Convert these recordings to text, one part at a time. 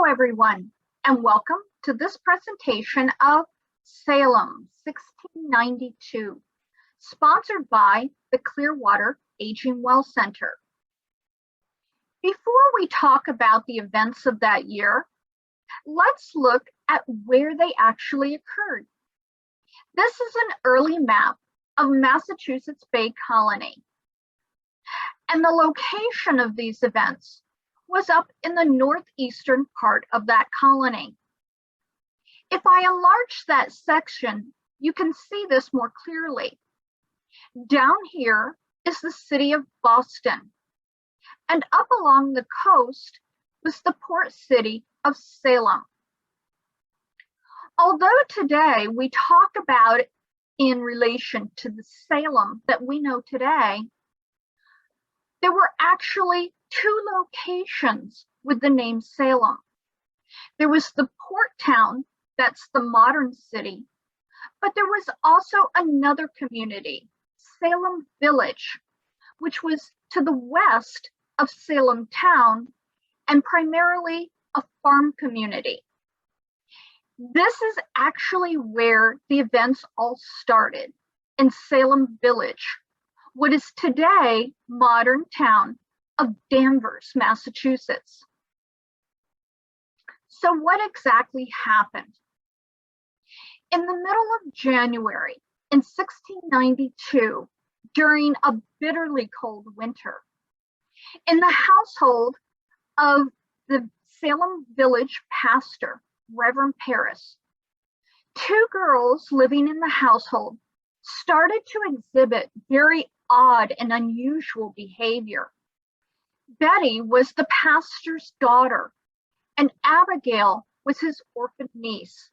everyone, and welcome to this presentation of Salem 1692, sponsored by the Clearwater Aging Well Center. Before we talk about the events of that year, let's look at where they actually occurred. This is an early map of Massachusetts Bay Colony, and the location of these events was up in the northeastern part of that colony. If I enlarge that section, you can see this more clearly. Down here is the city of Boston, and up along the coast was the port city of Salem. Although today we talk about it in relation to the Salem that we know today, there were actually two locations with the name Salem. There was the port town, that's the modern city, but there was also another community, Salem Village, which was to the west of Salem town and primarily a farm community. This is actually where the events all started, in Salem Village, what is today modern town of Danvers, Massachusetts. So what exactly happened? In the middle of January in 1692, during a bitterly cold winter, in the household of the Salem Village pastor, Reverend Paris, two girls living in the household started to exhibit very odd and unusual behavior. Betty was the pastor's daughter, and Abigail was his orphaned niece.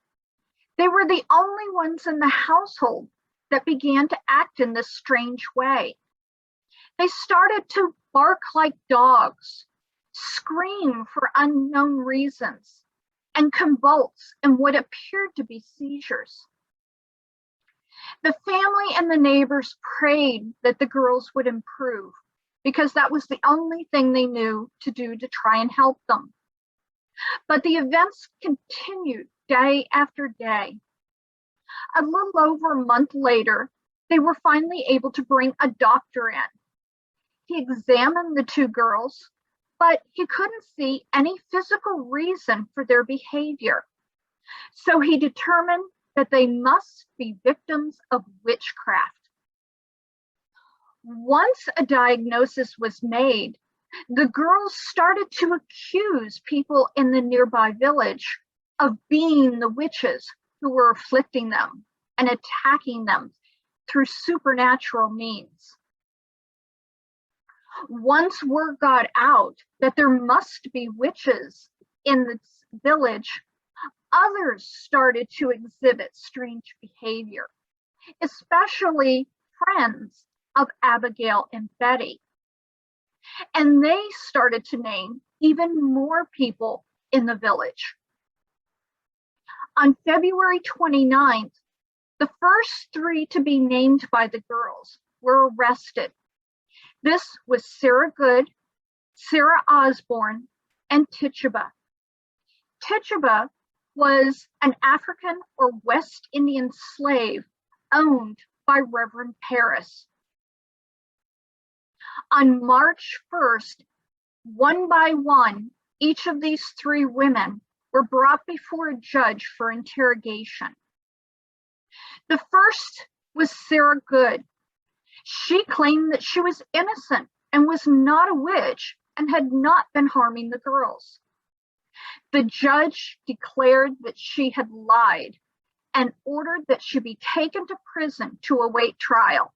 They were the only ones in the household that began to act in this strange way. They started to bark like dogs, scream for unknown reasons, and convulse in what appeared to be seizures. The family and the neighbors prayed that the girls would improve, because that was the only thing they knew to do to try and help them. But the events continued day after day. A little over a month later, they were finally able to bring a doctor in. He examined the two girls, but he couldn't see any physical reason for their behavior. So he determined that they must be victims of witchcraft. Once a diagnosis was made, the girls started to accuse people in the nearby village of being the witches who were afflicting them and attacking them through supernatural means. Once word got out that there must be witches in the village, others started to exhibit strange behavior, especially friends of Abigail and Betty. And they started to name even more people in the village. On February 29th, the first three to be named by the girls were arrested. This was Sarah Good, Sarah Osborne, and Tituba. Tituba was an African or West Indian slave owned by Reverend Paris. On March 1st, one by one, each of these three women were brought before a judge for interrogation. The first was Sarah Good. She claimed that she was innocent and was not a witch and had not been harming the girls. The judge declared that she had lied and ordered that she be taken to prison to await trial.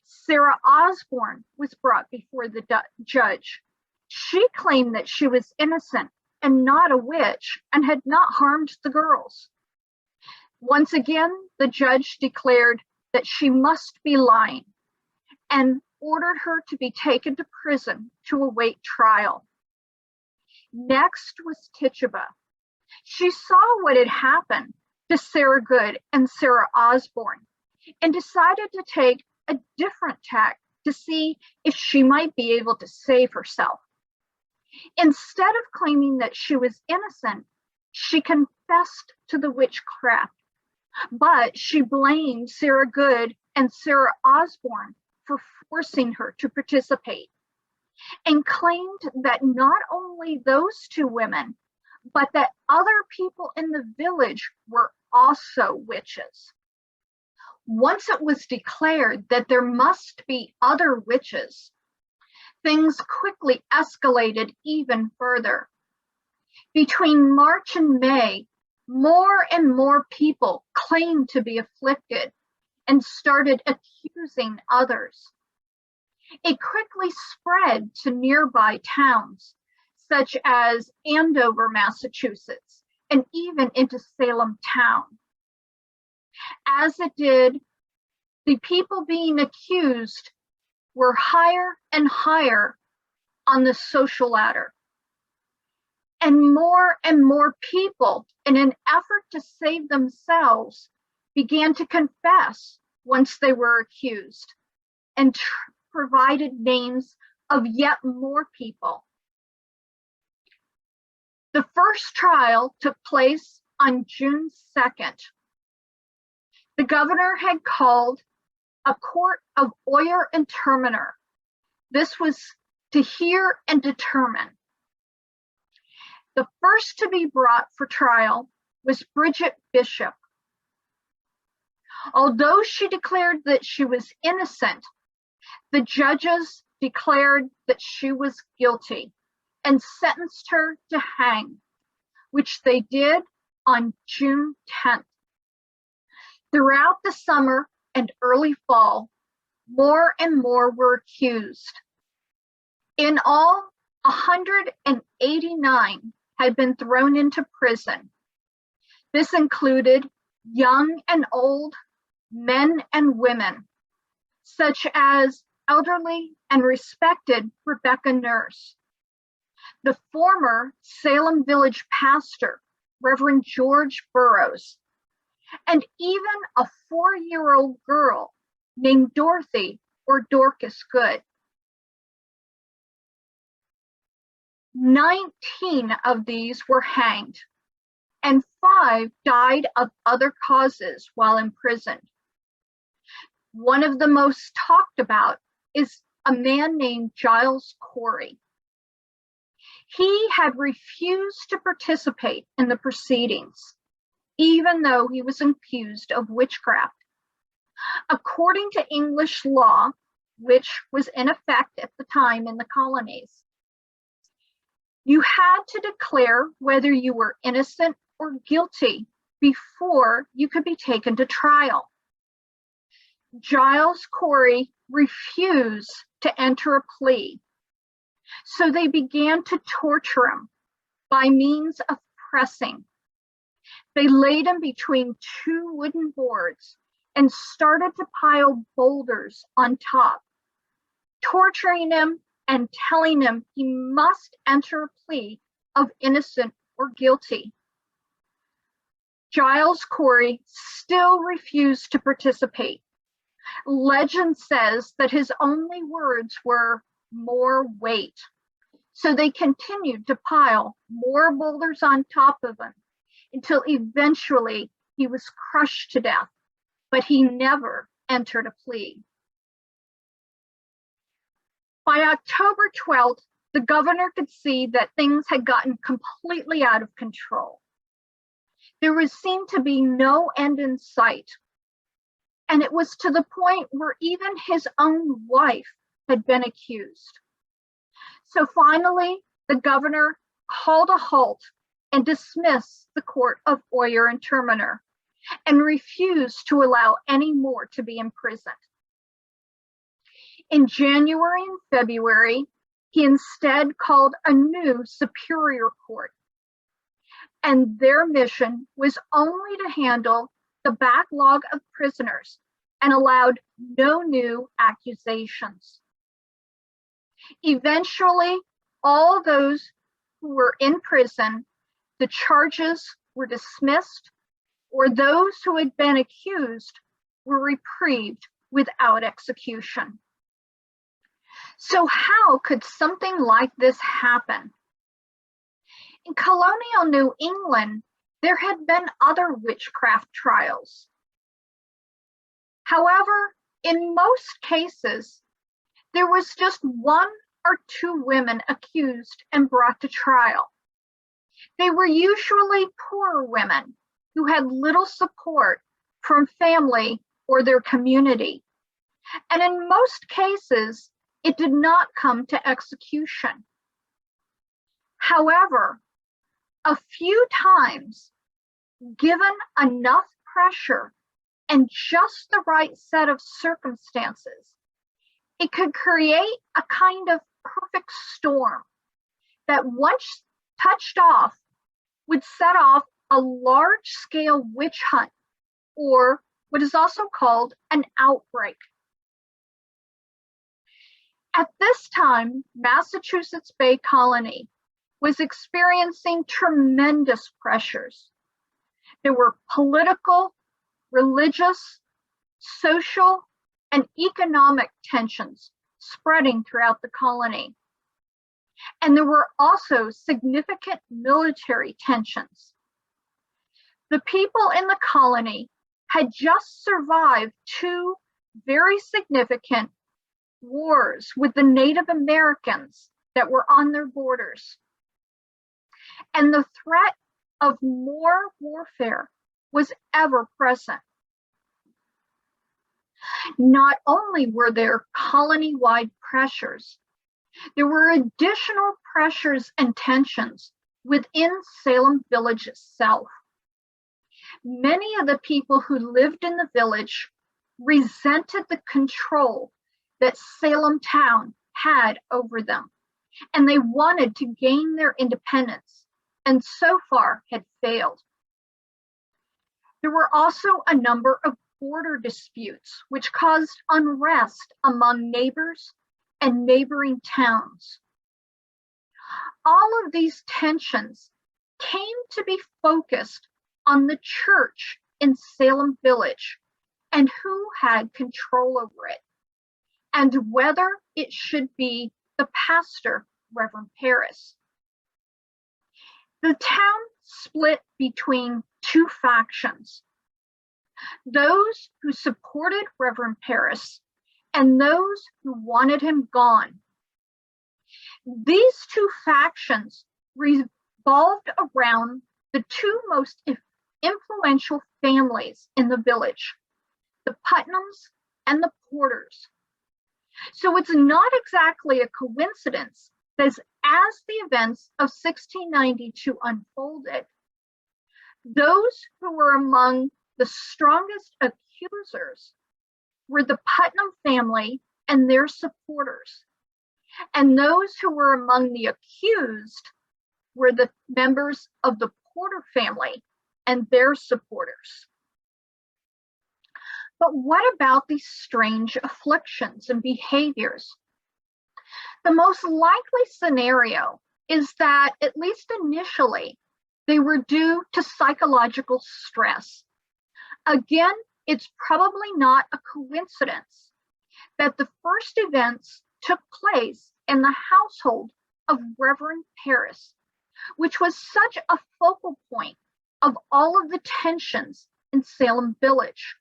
Sarah Osborne was brought before the judge. She claimed that she was innocent and not a witch and had not harmed the girls. Once again, the judge declared that she must be lying and ordered her to be taken to prison to await trial. Next was Tituba. She saw what had happened to Sarah Good and Sarah Osborne and decided to take a different tack to see if she might be able to save herself. Instead of claiming that she was innocent, she confessed to the witchcraft, but she blamed Sarah Good and Sarah Osborne for forcing her to participate, and claimed that not only those two women, but that other people in the village were also witches. Once it was declared that there must be other witches, things quickly escalated even further. Between March and May, more and more people claimed to be afflicted and started accusing others. It quickly spread to nearby towns, such as Andover, Massachusetts, and even into Salem town. As it did, the people being accused were higher and higher on the social ladder. And more people, in an effort to save themselves, began to confess once they were accused, and provided names of yet more people. The first trial took place on June 2nd. The governor had called a court of oyer and terminer. This was to hear and determine. The first to be brought for trial was Bridget Bishop. Although she declared that she was innocent, the judges declared that she was guilty and sentenced her to hang, which they did on June 10th. Throughout the summer and early fall, more and more were accused. In all, 189 had been thrown into prison. This included young and old, men and women, such as elderly and respected Rebecca Nurse, the former Salem village pastor, Reverend George Burroughs, and even a 4-year-old girl named Dorothy or Dorcas Good. 19 of these were hanged, and 5 died of other causes while imprisoned. One of the most talked about is a man named Giles Corey. He had refused to participate in the proceedings, even though he was accused of witchcraft. According to English law, which was in effect at the time in the colonies, you had to declare whether you were innocent or guilty before you could be taken to trial. Giles Corey refused to enter a plea, so they began to torture him by means of pressing. They laid him between 2 wooden boards and started to pile boulders on top, torturing him and telling him he must enter a plea of innocent or guilty. Giles Corey still refused to participate. Legend says that his only words were "more weight." So they continued to pile more boulders on top of him until eventually he was crushed to death, but he never entered a plea. By October 12th, the governor could see that things had gotten completely out of control. There seemed to be no end in sight. And it was to the point where even his own wife had been accused. So finally, the governor called a halt and dismissed the court of oyer and terminer, and refused to allow any more to be imprisoned. In January and February, he instead called a new superior court, and their mission was only to handle the backlog of prisoners and allowed no new accusations. Eventually, all those who were in prison, the charges were dismissed, or those who had been accused were reprieved without execution. So how could something like this happen In colonial New England, there had been other witchcraft trials. However, in most cases, there was just one or two women accused and brought to trial. They were usually poorer women who had little support from family or their community. And in most cases, it did not come to execution. However, a few times, given enough pressure and just the right set of circumstances, it could create a kind of perfect storm that, once touched off, would set off a large-scale witch hunt, or what is also called an outbreak. At this time, Massachusetts Bay Colony was experiencing tremendous pressures. There were political, religious, social, and economic tensions spreading throughout the colony. And there were also significant military tensions. The people in the colony had just survived two very significant wars with the Native Americans that were on their borders. And the threat of more warfare was ever present. Not only were there colony-wide pressures, there were additional pressures and tensions within Salem village itself. Many of the people who lived in the village resented the control that Salem town had over them, and they wanted to gain their independence, and so far had failed. There were also a number of border disputes, which caused unrest among neighbors and neighboring towns. All of these tensions came to be focused on the church in Salem village and who had control over it, and whether it should be the pastor, Reverend Paris. The town split between two factions: those who supported Reverend Paris and those who wanted him gone. These two factions revolved around the two most influential families in the village, the Putnams and the Porters. So it's not exactly a coincidence that as the events of 1692 unfolded, those who were among the strongest accusers were the Putnam family and their supporters. And those who were among the accused were the members of the Porter family and their supporters. But what about these strange afflictions and behaviors? The most likely scenario is that, at least initially, they were due to psychological stress. Again, it's probably not a coincidence that the first events took place in the household of Reverend Paris, which was such a focal point of all of the tensions in Salem village.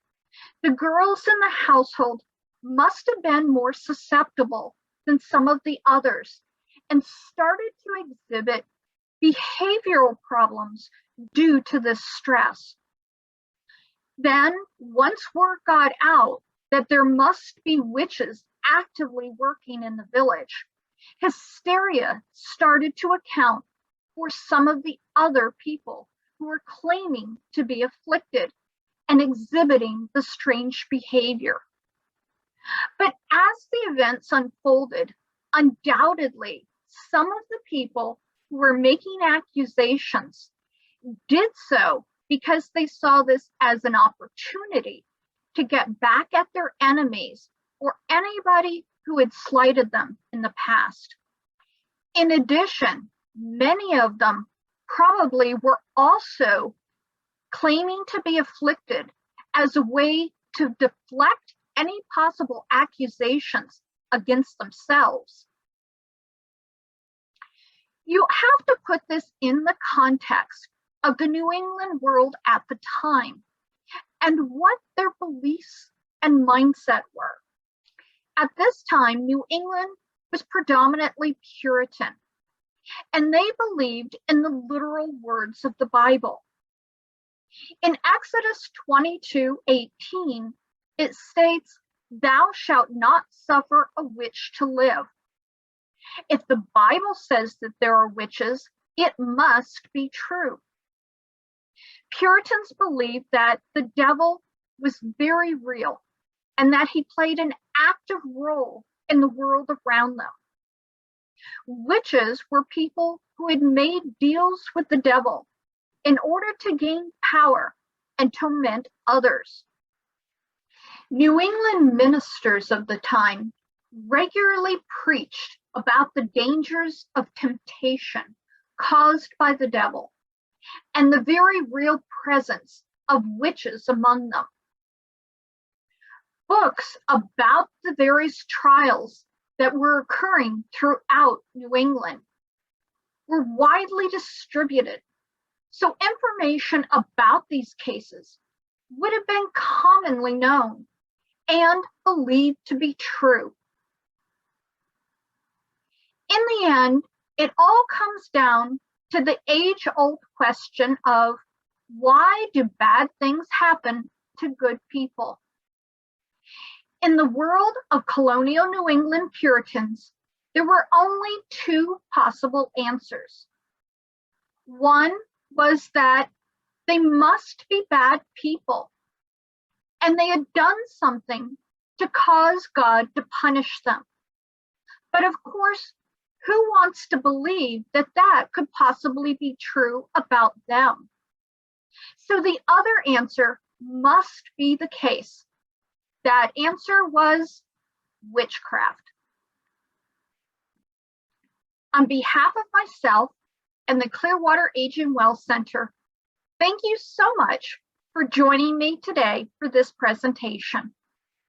The girls in the household must have been more susceptible than some of the others and started to exhibit behavioral problems due to this stress. Then, once word got out that there must be witches actively working in the village, hysteria started to account for some of the other people who were claiming to be afflicted and exhibiting the strange behavior. But as the events unfolded, undoubtedly, some of the people who were making accusations did so because they saw this as an opportunity to get back at their enemies or anybody who had slighted them in the past. In addition, many of them probably were also claiming to be afflicted as a way to deflect any possible accusations against themselves. You have to put this in the context of the New England world at the time and what their beliefs and mindset were. At this time, New England was predominantly Puritan, and they believed in the literal words of the Bible. In Exodus 22:18, it states, "Thou shalt not suffer a witch to live." If the Bible says that there are witches, it must be true. Puritans believed that the devil was very real and that he played an active role in the world around them. Witches were people who had made deals with the devil in order to gain power and torment others. New England ministers of the time regularly preached about the dangers of temptation caused by the devil and the very real presence of witches among them. Books about the various trials that were occurring throughout New England were widely distributed, so information about these cases would have been commonly known and believed to be true. In the end, it all comes down to the age-old question of why do bad things happen to good people? In the world of colonial New England Puritans, there were only two possible answers. One was that they must be bad people, and they had done something to cause God to punish them. But of course, who wants to believe that that could possibly be true about them? So the other answer must be the case. That answer was witchcraft. On behalf of myself and the Clearwater Aging Well Center, thank you so much for joining me today for this presentation.